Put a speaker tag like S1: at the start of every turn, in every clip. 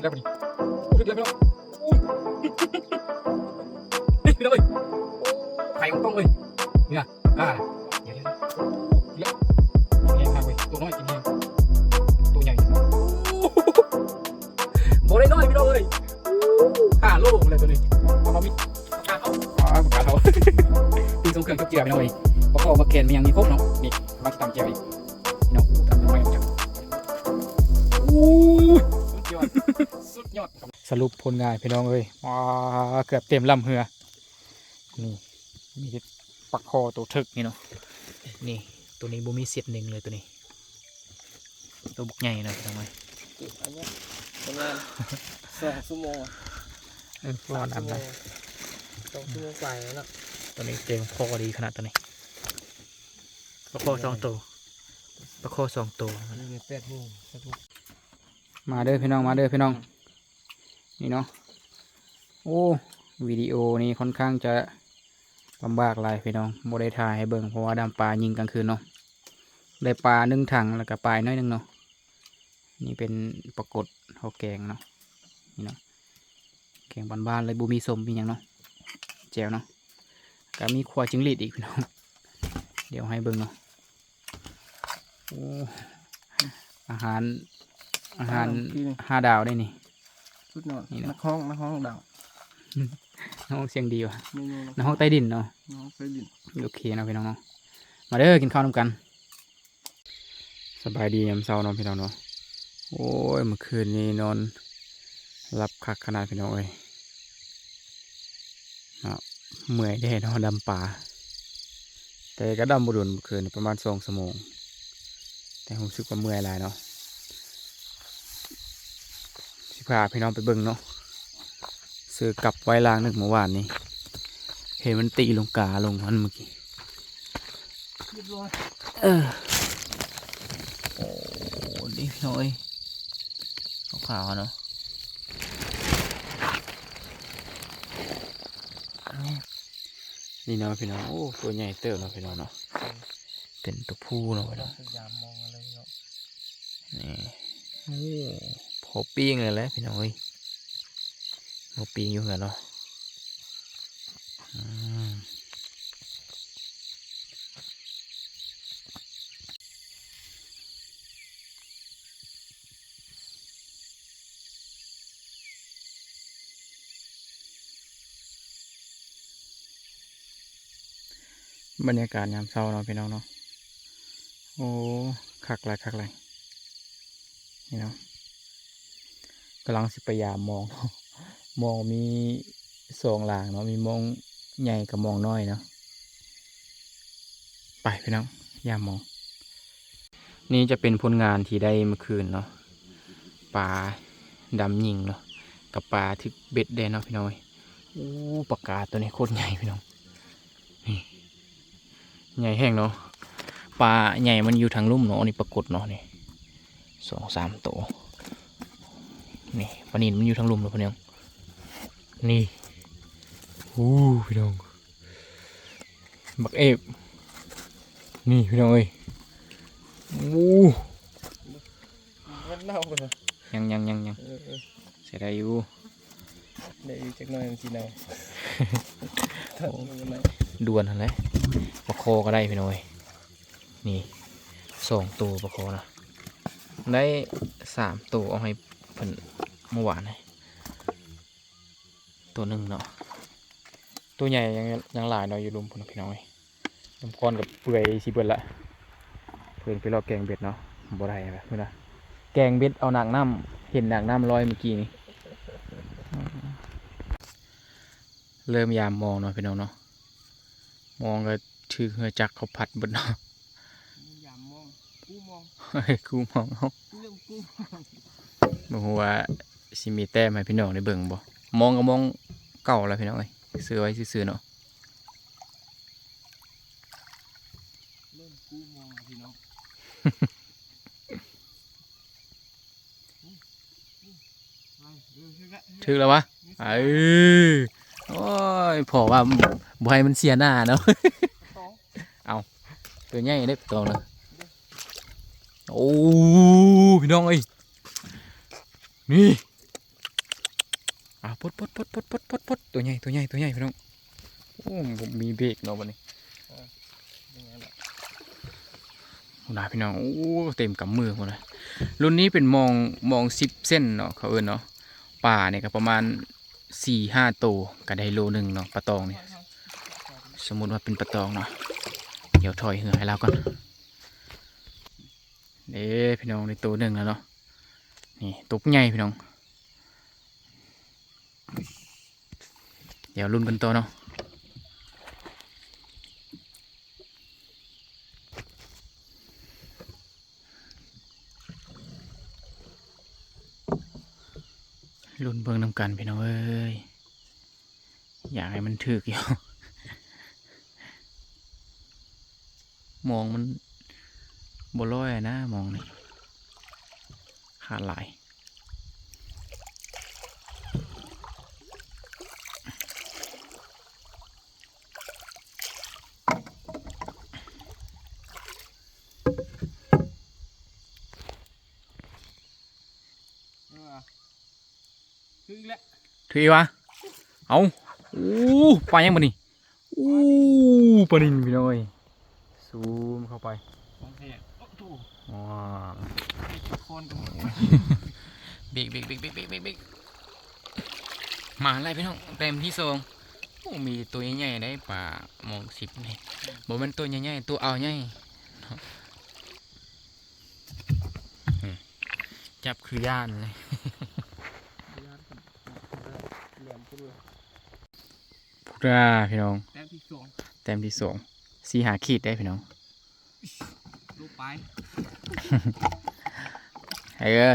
S1: แล้วพอดีถึงแล้วพี่น้องนี่พี่น้องเอ้ยไข่ของต้องเลยนี่นะกล้าเดี๋ยวแห้งมากเว้ยตัวน้อยกินแห้งตัวใหญ่โบได้น้อยพี่น้องเอ้ย5 โลเลยตัวนี้เขามีกาเขากาเขาตีทรงเครื่องกับเจียวพี่น้องเอ้ยประกอบมาแกนมันยังมีครบเนาะนี่มาทำเจียวอีกพี่น้องทำไม่ยังสุดยอดสรุปผลงานพี่น้องเอ้ยเกือบเต็มลำเรือนี่มีปักคอตัวทึกนี่เนาะนี่ตัวนี้บูมี1เลยตัวนี้ตัวบุกใหญ่เลยทำไม
S2: อันนี้เป็นงาน2 ชั่วโมง
S1: ร้อนอันใด
S2: 2 ชั่วโมงไปแล้ว
S1: ตัวนี้เต็มพอดีขนาดตัวนี้ปักคอ2 ตัวปักคอ2 ตัว
S2: นี่8 โมง
S1: มาเด้อพี่น้องมาเด้อพี่น้องนี่เนาะโอ้วิดีโอนี้ค่อนข้างจะลำบากหลายพี่น้องโมได้ถ่ายให้เบิ่งเพราะว่าดำปลายิงกลางคืนเนาะได้ปลา1 ถังแล้วก็ปลาน้อยนึงเนาะนี่เป็นปรากฏเขาแกงเนาะนี่เนาะแกงบ้านๆเลยบูมีสมมีอย่างเนาะแจ่วเนาะก็มีขวจิ้งหรีดอีกพี่น้องเดี๋ยวให้เบิ่งเนาะโอ้อาหาร5 ดาวได้นี่
S2: สุดยอดนักห้องดาว
S1: น้องเสียงดีว่ะน้องใต้ดินเนาะ
S2: น้องใต้ดิน
S1: โอเคนะพี่น้องเนาะมาเด้อกินข้าวนำกันสบายดียามเช้าเนาะพี่น้องเนาะโอ้ยเมื่อคืนนี้นอนรับคักขนาดพี่น้องเอ้ยเมื่อยได้เนาะดำป่าแต่ก็ดำบุรุษเมื่อคืนประมาณ2 ชั่วโมงแต่ผมรู้สึกว่าเมื่อยหลายเนาะสิพาพี่น้องไปเบิ่งเนาะซื้อกลับไว้ล้างนึกเมื่อวานนี้เห็นมันตีลงกาลงมันเมื่อกี้
S2: เรียบร้อย
S1: โอ้ดีพี่น้อยขาวๆเนาะนี่เนาะพี่น้องโอ้ตัวใหญ่เติบเนาะพี่น้องเนาะเป็นตัวผู้เนาะพี่น้อง
S2: พยายามมองอะไรเนาะ
S1: นี่โอ้พอปิ้งเลยแหละพี่น้องเอ้ยพอปิ้งอยู่เหรอเนาะบรรยากาศยามเช้าเนาะพี่น้องเนาะโอ้คักเลยนี่เนาะกำลังสิพยายามมองมองมี2 หลางเนาะมีมองใหญ่กับมองน้อยเนาะไปพี่น้องยามมองนี่จะเป็นผลงานที่ได้เมื่อคืนเนาะปลาดำยิงเนาะกับปลาทึกเบ็ดแดนเนาะพี่น้องโอ้ปลากาตัวนี้โคตรใหญ่พี่น้องนี่ใหญ่แห้งเนาะปลาใหญ่มันอยู่ทางลุ่มเนาะนี่ปรากฏเนาะนี่2 3 ตัวนี่ปลานิลมันอยู่ทางลุ่มเนาะพี่น้องนี่พี่น้องบักเอฟนี่พี่น้องเอ้ย
S2: มันเน่าไปเลย
S1: ยังเสียดายอยู่
S2: ได้อยู่จักหน่อยมันสิเน่า
S1: ด่วนอะไรปลาโคก็ได้พี่น้อยนี่2 ตัวปลาโคนะได้3 ตัวเอาให้เพิ่นเมื่อวานเลยตัว 1เนาะตัวใหญ่ยังหลายเนาะอยู่รุมพุ่นพี่น้อยลำคอนกับเปื่อยสิเบิดละเพื่อนไปรอแกงเบ็ดเนาะบ่ได้แบบนี้นะแกงเบ็ดเอาหนักน้ำเห็นหนักน้ำลอยเมื่อกี้นี่เริ่มยามมองเนาะพี่น้องเนาะมองก็ถือเหือจักเขาพัดบนเนาะ
S2: ยามมองกูมอง
S1: กูมองเขา
S2: เรื่องกู
S1: บอกว่าสิมีแต้มให้พี่น้องได้เบิ่งบ่มองก็มองเก่าแล้วพี่น้องเอ้ยซื้อไว้ซื้อเนาะ
S2: เริ่มกูมองพี่น้อง
S1: ถึกแล้ววะโอ้ยพอว่าบ่ให้มันเสียหน้าเนาะเอาตัวใหญ่ได้ตัวเลยโอ้พี่น้องเอ้ยนี่ ปดตัวใหญ่พี่น้องโอ้ผมมีเบรกเนาะวันนี้
S2: ยังไงล่ะ
S1: โอ้นาพี่น้องโอ้เต็มกำมือหมดเลยรุ่นนี้เป็นมอง10 เส้นเนาะเขาเอิ้นเนาะป่าเนี่ยก็ประมาณ4-5 ตัวก็ได้โลหนึ่งเนาะปลาตองเนี่ยสมมุติว่าเป็นปลาตองเนาะเดี๋ยวถอยเหือให้เราก่อนเด้พี่น้องในตัวหนึ่งแล้วเนาะนี่ตัวใหญ่พี่น้องเดี๋ยวลุ้นกันต่อเนาะลุ้นเบิ่งนำกันพี่น้องเอ้ยอยากให้มันถึกอยู่ มองมันบ่ร้อยนะมองนี่ขาดหลาย
S2: ถึงแล้ว
S1: ถือวะเอาอู้ปลายังบ่นี่อู้ปลานินพี่น้อยซูมเข้าไป
S2: ของแท้โอ้โห
S1: ว้า
S2: โคนกันหมด
S1: เบรกมาอะไรพี่น้องเต็มที่สองโอ้มีตัวใหญ่ๆได้ปลามอง10นี่บ่แม่นตัวใหญ่ๆตัวเอาใหญ่จับคือย่านเลย
S2: เหลี่ยมกูเลย
S1: พุทราพี่น้อง
S2: แต้มที่สอง
S1: เต็มที่สอง4-5 ขีดได้พี่น้อง
S2: ลูกไป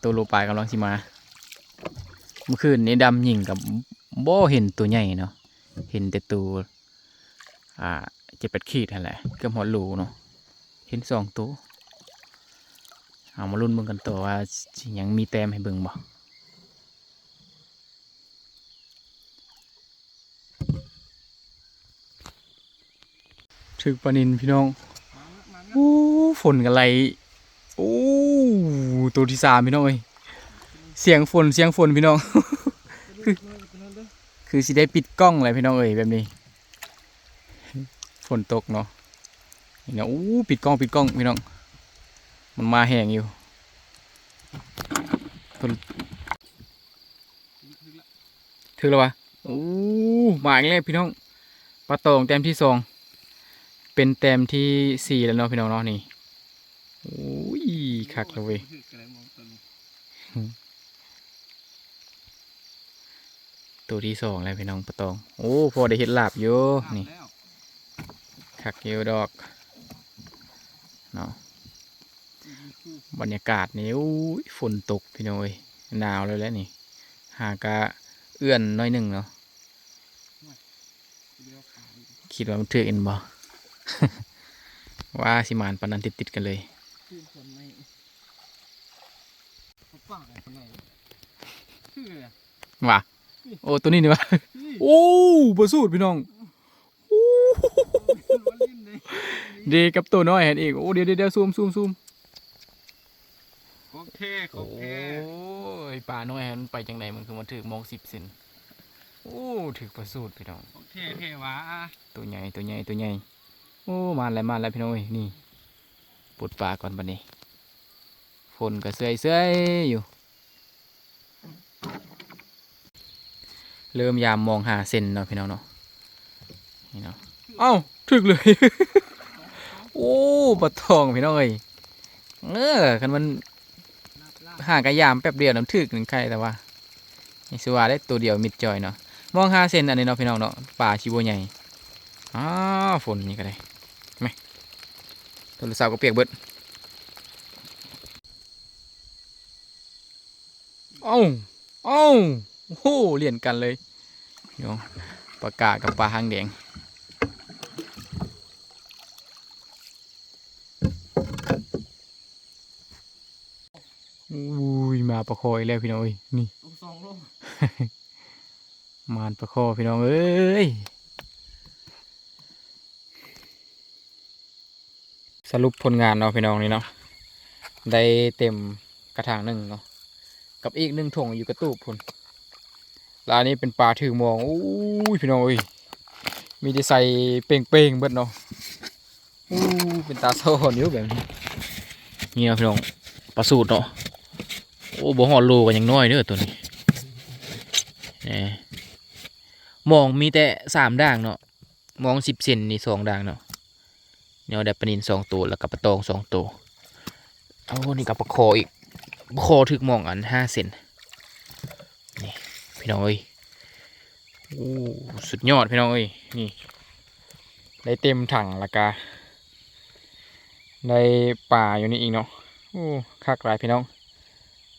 S1: ตัวโลปลายกำลังสิมาเมื่อคืนนี้ดำยิงกับบ่เห็นตัวใหญ่เนาะเห็นแต่ตัว7-8 ขีดนั่นแหละเกือบหอดโลเนาะเห็น2 ตัวเอามาลุ้นเบิ่งกันต่อว่าสิยังมีแต้มให้เบิ่งบ่ถึกปลานินพี่น้อง
S2: มา
S1: อู้ฝนกันไรโอ้ตัวที่3พี่น้องเอ้ยเสียงฝนพี่น้อง คือสิได้ปิดกล้องเลยพี่น้องเอ้ยแบบนี้ ฝนตกเนาะนี่นะอู้ปิดกล้องพี่น้องมันมาแห้งอยู่ถึงแล้ววะอู้มาอีกแล้วพี่น้องปลาตองแต้มที่2เป็นแต้มที่4แล้วเนาะพี่น้องเนาะนี่โอ้ยคักเลยเว้ยตัวที่2แล้วพี่น้องปลาตองโอ้พอได้เห็ดลาบอยู่นี่คักเยวดอกเนาะบรรยากาศนี่อู้ยฝนตกพี่น้องเอ้ยหนาวเลยแล้วนี่หากะเอื้อนน้อยหนึ่งเนาะคิดว่ามันถือเอ็นบ่ ว่าสิมานปานนันติดกันเลย
S2: คือคนไม่เขาป่าอะไรคนไหนคืออะไร
S1: ว่ะโอ้ตัวนี้นี่วะโอ้บสูดพี่น้องโอ้
S2: ล้วนลิ้นเลย
S1: เดกับตัวน้อยเห็นอีกโอ้เดี๋ยวซูม
S2: ของแท้
S1: โอ้ยปลาน้อยเห็นไปจังไหนมันคือมันถือมอง10 เซนโอ้ถือประสูดพี่น้อง
S2: ของแท้วะ
S1: ตัวใหญ่โอ้มาแล้วพี่น้องเอ้ยนี่ปลดปลาก่อนบัดนี้ฝนก็เสื่อยอยู่เริ่มยามมองหาเส้นเนาะพี่น้องเนาะนี่เนาะเอ้าถึกเลย โอ้ปลาทองพี่น้องเอ้ยคันมันหากระยามแป๊บเดียวน้ำถึกหนึ่งไข่แต่ว่านี่สิว่าได้ตัวเดียวมิดจอยเนาะมองหาเส้นอันนี้เนาะพี่น้องเนาะปลาชิโบใหญ่ฝนนี่ก็ได้ไหมโทรศัพท์ก็เปียกเบิดเอ้าโอ้โหเลียนกันเลยพี่น้องปลากากับปลาหางแดงอุ้ยมาปลาคอยแล้วพี่น้องเอ้ยนี่
S2: ลูกสองลูก
S1: มานปลาคอพี่น้องเอ้ยสรุปผลงานเนาะพี่น้องนี่เนาะได้เต็มกระถางหนึ่งเนาะกับอีก1 ถุงอยู่กระตูบพุ่น แล้วอันนี้เป็นปลาถือมองอู้ยพี่น้องเอ้ยมีแต่ใส่เป่งๆเบิดเนาะอู้เป็นตาโซ่นิ้วแบบนี้นี่เนาะพี่น้องปลาสูตรเนาะโอ้บ่ฮอดโลกันยังน้อยเด้อตัวนี้นี่มองมีแต่3ด่างเนาะมอง10 เซนนี่2ด่างเนาะเนี่ยได้ปลานิล2ตัวแล้วก็ปลาตอง2ตัวเอานี่กับปลาคออีกปลาคอถึกมองอัน5 เซนนี่พี่น้องเอ้ยโอ้สุดยอดพี่น้องเอ้ยนี่ได้เต็มถังและกาได้ป่าอยู่นี่อีกเนาะโอ้คักหลายพี่น้อง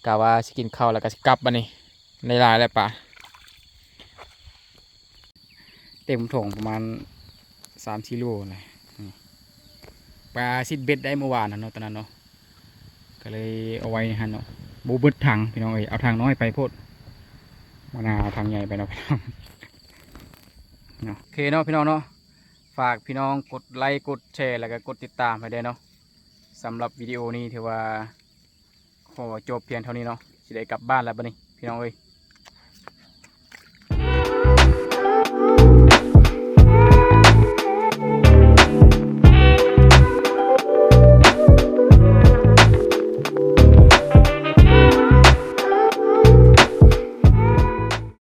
S1: กะว่าสิกินข้าวแล้วก็สิกลับบัดนี้ในลายแล้วป่าเต็มถุงประมาณ3-4 โลเลยปลาซิดเบ็ดได้เมื่อวานนะเนาะตอนนั้นเนาะก็เลยเอาไว้ฮันเนาะบูเบิดถังพี่น้องเอ้ยเอาถังน้อยไปโพดมานาวถังใหญ่ไปเนาะพี่น้องเนาะโอเคเนาะพี่น้องเนาะฝากพี่น้องกดไลค์กดแชร์แล้วก็กดติดตามให้ด้วยเนาะสำหรับวิดีโอนี้ถือว่าขอจบเพียงเท่านี้เนาะสิได้กลับบ้านแล้วบัดนี้พี่น้องเอ้ย